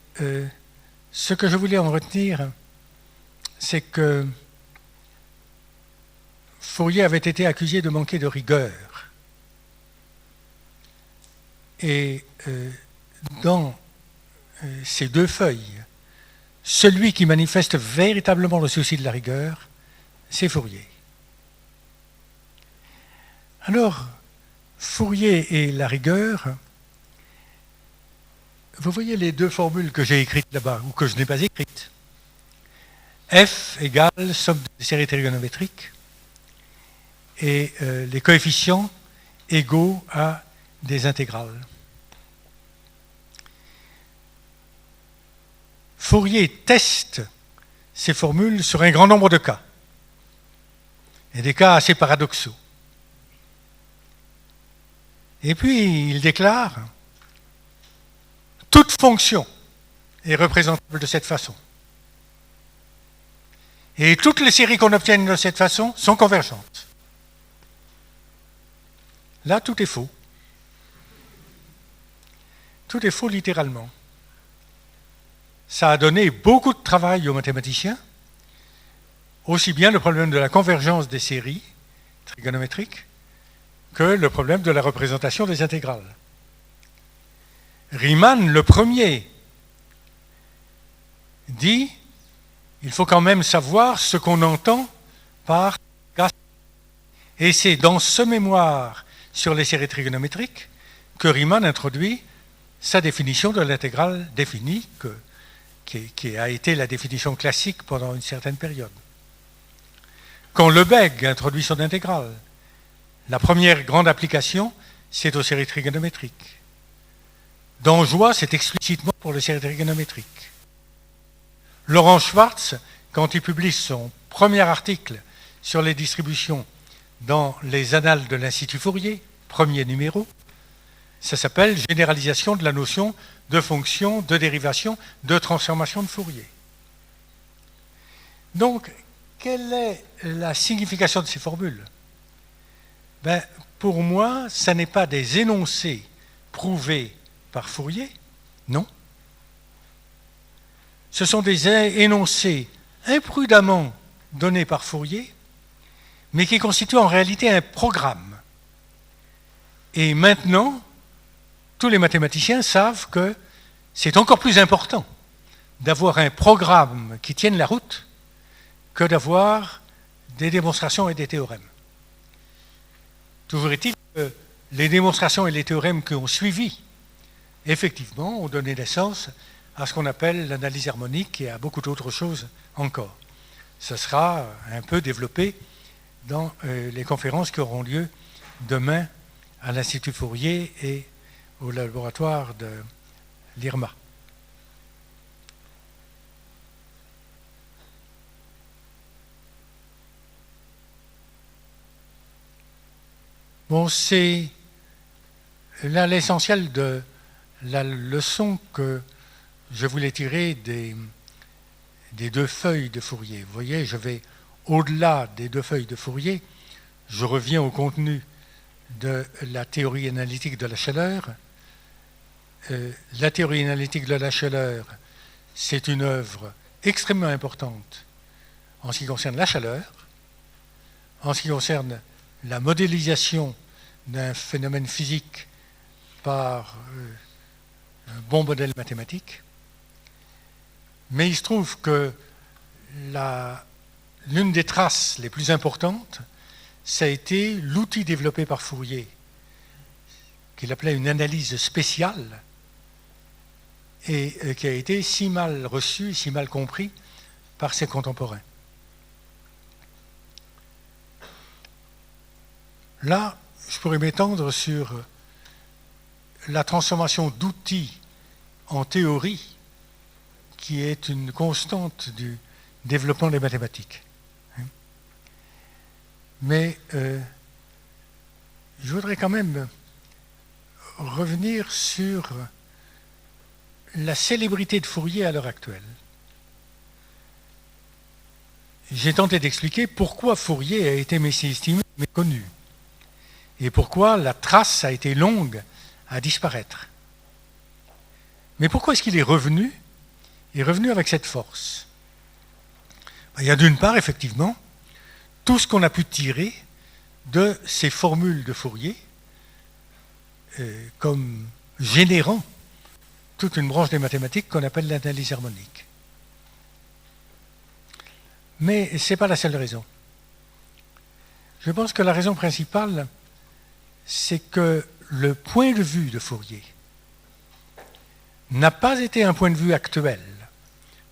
ce que je voulais en retenir, c'est que Fourier avait été accusé de manquer de rigueur. Et dans ces deux feuilles, celui qui manifeste véritablement le souci de la rigueur, c'est Fourier. Alors, Fourier et la rigueur, vous voyez les deux formules que j'ai écrites là-bas, ou que je n'ai pas écrites. F égale somme des séries trigonométriques et les coefficients égaux à des intégrales. Fourier teste ces formules sur un grand nombre de cas, et des cas assez paradoxaux. Et puis il déclare « Toute fonction est représentable de cette façon. Et toutes les séries qu'on obtient de cette façon sont convergentes. » Là, tout est faux. Tout est faux littéralement. Ça a donné beaucoup de travail aux mathématiciens, aussi bien le problème de la convergence des séries trigonométriques que le problème de la représentation des intégrales. Riemann, le premier, dit il faut quand même savoir ce qu'on entend par cas. Et c'est dans ce mémoire sur les séries trigonométriques que Riemann introduit sa définition de l'intégrale définie, qui a été la définition classique pendant une certaine période. Quand Lebesgue introduit son intégrale, la première grande application, c'est aux séries trigonométriques. Dangeau, c'est explicitement pour les séries trigonométriques. Laurent Schwartz, quand il publie son premier article sur les distributions dans les Annales de l'Institut Fourier, premier numéro, ça s'appelle « Généralisation de la notion de fonction, de dérivation, de transformation de Fourier ». Donc, quelle est la signification de ces formules? Pour moi, ce n'est pas des énoncés prouvés par Fourier, non. Ce sont des énoncés imprudemment donnés par Fourier, mais qui constituent en réalité un programme. Et maintenant, tous les mathématiciens savent que c'est encore plus important d'avoir un programme qui tienne la route que d'avoir des démonstrations et des théorèmes. Toujours est-il que les démonstrations et les théorèmes qui ont suivi, effectivement, ont donné naissance à ce qu'on appelle l'analyse harmonique et à beaucoup d'autres choses encore. Ce sera un peu développé dans les conférences qui auront lieu demain à l'Institut Fourier et au laboratoire de l'IRMA. Bon, c'est là l'essentiel de la leçon que je voulais tirer des deux feuilles de Fourier. Vous voyez, je vais au-delà des deux feuilles de Fourier, je reviens au contenu de la théorie analytique de la chaleur. La théorie analytique de la chaleur, c'est une œuvre extrêmement importante en ce qui concerne la chaleur, en ce qui concerne la modélisation d'un phénomène physique par un bon modèle mathématique. Mais il se trouve que l'une des traces les plus importantes, ça a été l'outil développé par Fourier, qu'il appelait une analyse spéciale, et qui a été si mal reçu, si mal compris par ses contemporains. Là, je pourrais m'étendre sur la transformation d'outils en théorie, qui est une constante du développement des mathématiques. Mais je voudrais quand même revenir sur la célébrité de Fourier à l'heure actuelle. J'ai tenté d'expliquer pourquoi Fourier a été mésestimé, méconnu, et pourquoi la trace a été longue à disparaître. Mais pourquoi est-ce qu'il est revenu? Il est revenu avec cette force. Il y a d'une part, effectivement, tout ce qu'on a pu tirer de ces formules de Fourier, comme générant toute une branche des mathématiques qu'on appelle l'analyse harmonique. Mais ce n'est pas la seule raison. Je pense que la raison principale, c'est que le point de vue de Fourier n'a pas été un point de vue actuel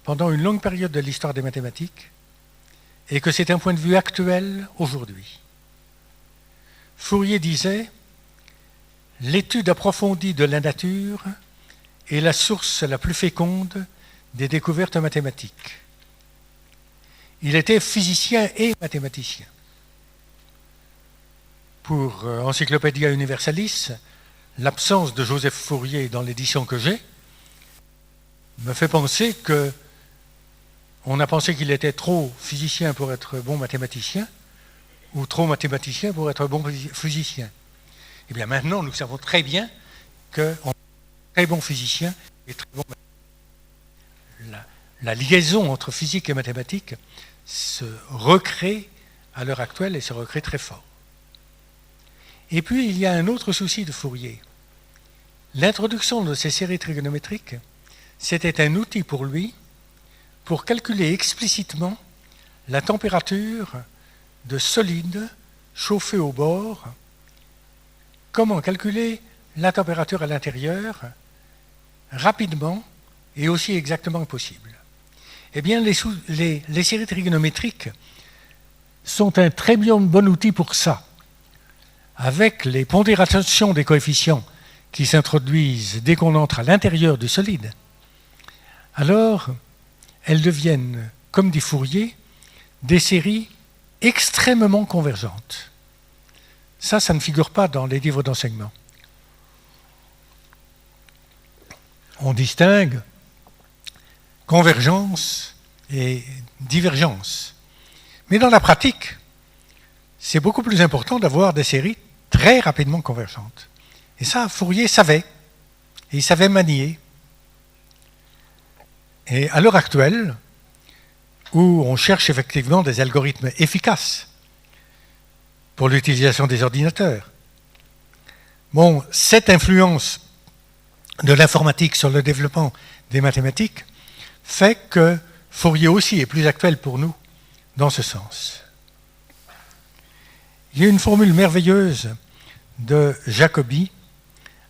pendant une longue période de l'histoire des mathématiques et que c'est un point de vue actuel aujourd'hui. Fourier disait « L'étude approfondie de la nature est la source la plus féconde des découvertes mathématiques. » Il était physicien et mathématicien. Pour Encyclopædia Universalis, l'absence de Joseph Fourier dans l'édition que j'ai me fait penser que on a pensé qu'il était trop physicien pour être bon mathématicien ou trop mathématicien pour être bon physicien. Eh bien maintenant, nous savons très bien qu'on est très bon physicien et très bon mathématicien. La liaison entre physique et mathématiques se recrée à l'heure actuelle et se recrée très fort. Et puis, il y a un autre souci de Fourier. L'introduction de ces séries trigonométriques, c'était un outil pour lui pour calculer explicitement la température de solides chauffés au bord, comment calculer la température à l'intérieur rapidement et aussi exactement que possible. Eh bien, les séries trigonométriques sont un très bon outil pour ça. Avec les pondérations des coefficients qui s'introduisent dès qu'on entre à l'intérieur du solide, alors elles deviennent, comme dit Fourier, des séries extrêmement convergentes. Ça ne figure pas dans les livres d'enseignement. On distingue convergence et divergence. Mais dans la pratique, c'est beaucoup plus important d'avoir des séries très rapidement convergentes. Et ça, Fourier savait. Et il savait manier. Et à l'heure actuelle, où on cherche effectivement des algorithmes efficaces pour l'utilisation des ordinateurs, bon, cette influence de l'informatique sur le développement des mathématiques fait que Fourier aussi est plus actuel pour nous dans ce sens. Il y a une formule merveilleuse de Jacobi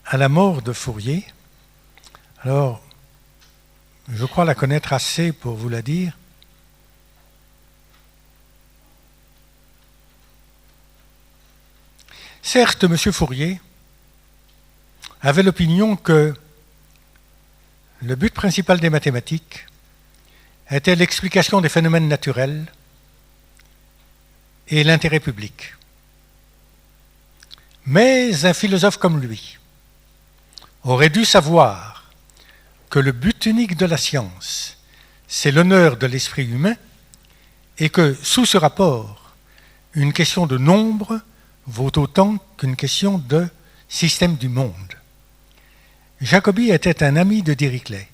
à la mort de Fourier. Alors, je crois la connaître assez pour vous la dire. Certes, M. Fourier avait l'opinion que le but principal des mathématiques était l'explication des phénomènes naturels et l'intérêt public. Mais un philosophe comme lui aurait dû savoir que le but unique de la science, c'est l'honneur de l'esprit humain, et que, sous ce rapport, une question de nombre vaut autant qu'une question de système du monde. Jacobi était un ami de Dirichlet.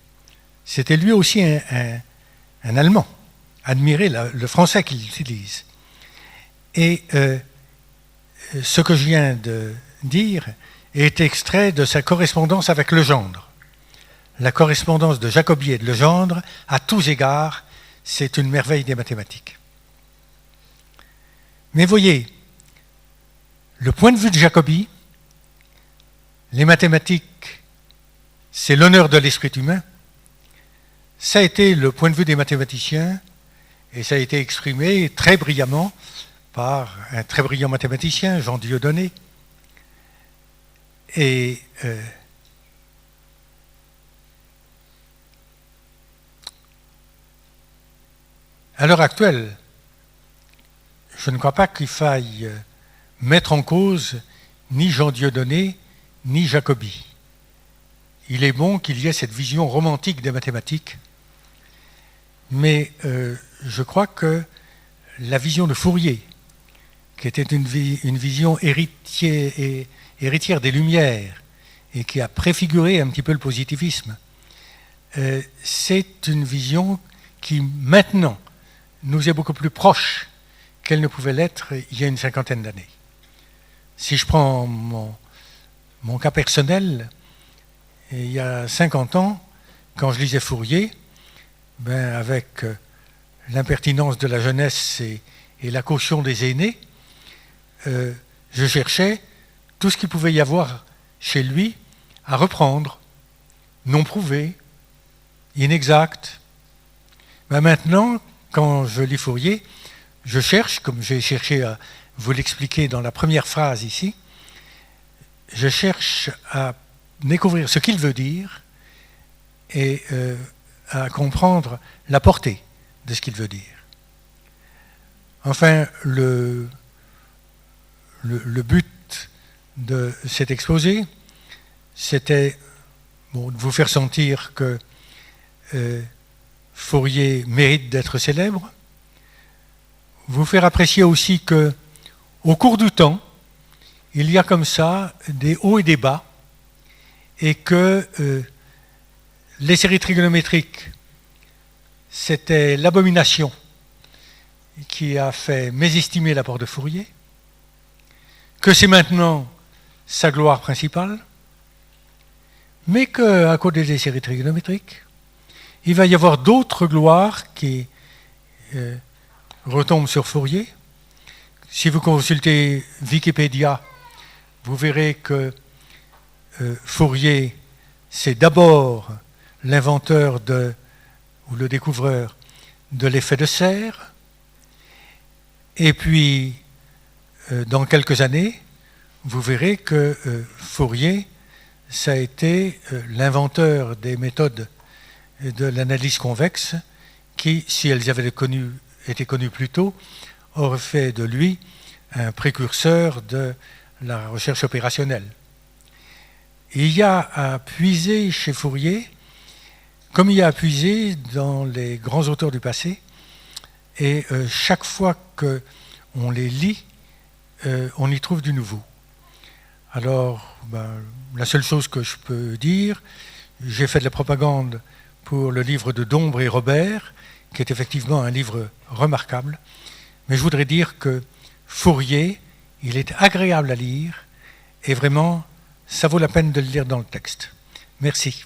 C'était lui aussi un Allemand, admirait le français qu'il utilise. Et ce que je viens de dire est extrait de sa correspondance avec Legendre. La correspondance de Jacobi et de Legendre, à tous égards, c'est une merveille des mathématiques. Mais voyez, le point de vue de Jacobi, les mathématiques, c'est l'honneur de l'esprit humain, ça a été le point de vue des mathématiciens, et ça a été exprimé très brillamment par un très brillant mathématicien, Jean Dieudonné. Et à l'heure actuelle, je ne crois pas qu'il faille mettre en cause ni Jean Dieudonné, ni Jacobi. Il est bon qu'il y ait cette vision romantique des mathématiques, mais je crois que la vision de Fourier, qui était une vision héritière des Lumières et qui a préfiguré un petit peu le positivisme, c'est une vision qui maintenant nous est beaucoup plus proche qu'elle ne pouvait l'être il y a une cinquantaine d'années. Si je prends mon cas personnel, Et il y a 50 ans, quand je lisais Fourier, avec l'impertinence de la jeunesse et la caution des aînés, je cherchais tout ce qu'il pouvait y avoir chez lui à reprendre, non prouvé, inexact. Maintenant, quand je lis Fourier, je cherche, comme j'ai cherché à vous l'expliquer dans la première phrase ici, je cherche à découvrir ce qu'il veut dire et à comprendre la portée de ce qu'il veut dire. Enfin, le but de cet exposé, c'était de vous faire sentir que Fourier mérite d'être célèbre, vous faire apprécier aussi que, au cours du temps, il y a comme ça des hauts et des bas, et que les séries trigonométriques, c'était l'abomination qui a fait mésestimer l'apport de Fourier, que c'est maintenant sa gloire principale, mais qu'à côté des séries trigonométriques, il va y avoir d'autres gloires qui retombent sur Fourier. Si vous consultez Wikipédia, vous verrez que Fourier, c'est d'abord l'inventeur ou le découvreur de l'effet de serre, et puis dans quelques années, vous verrez que Fourier, ça a été l'inventeur des méthodes de l'analyse convexe qui, si elles avaient été connues plus tôt, auraient fait de lui un précurseur de la recherche opérationnelle. Il y a à puiser chez Fourier, comme il y a à puiser dans les grands auteurs du passé, et chaque fois qu'on les lit, on y trouve du nouveau. Alors, la seule chose que je peux dire, j'ai fait de la propagande pour le livre de Dombre et Robert, qui est effectivement un livre remarquable, mais je voudrais dire que Fourier, il est agréable à lire, et vraiment, ça vaut la peine de le lire dans le texte. Merci.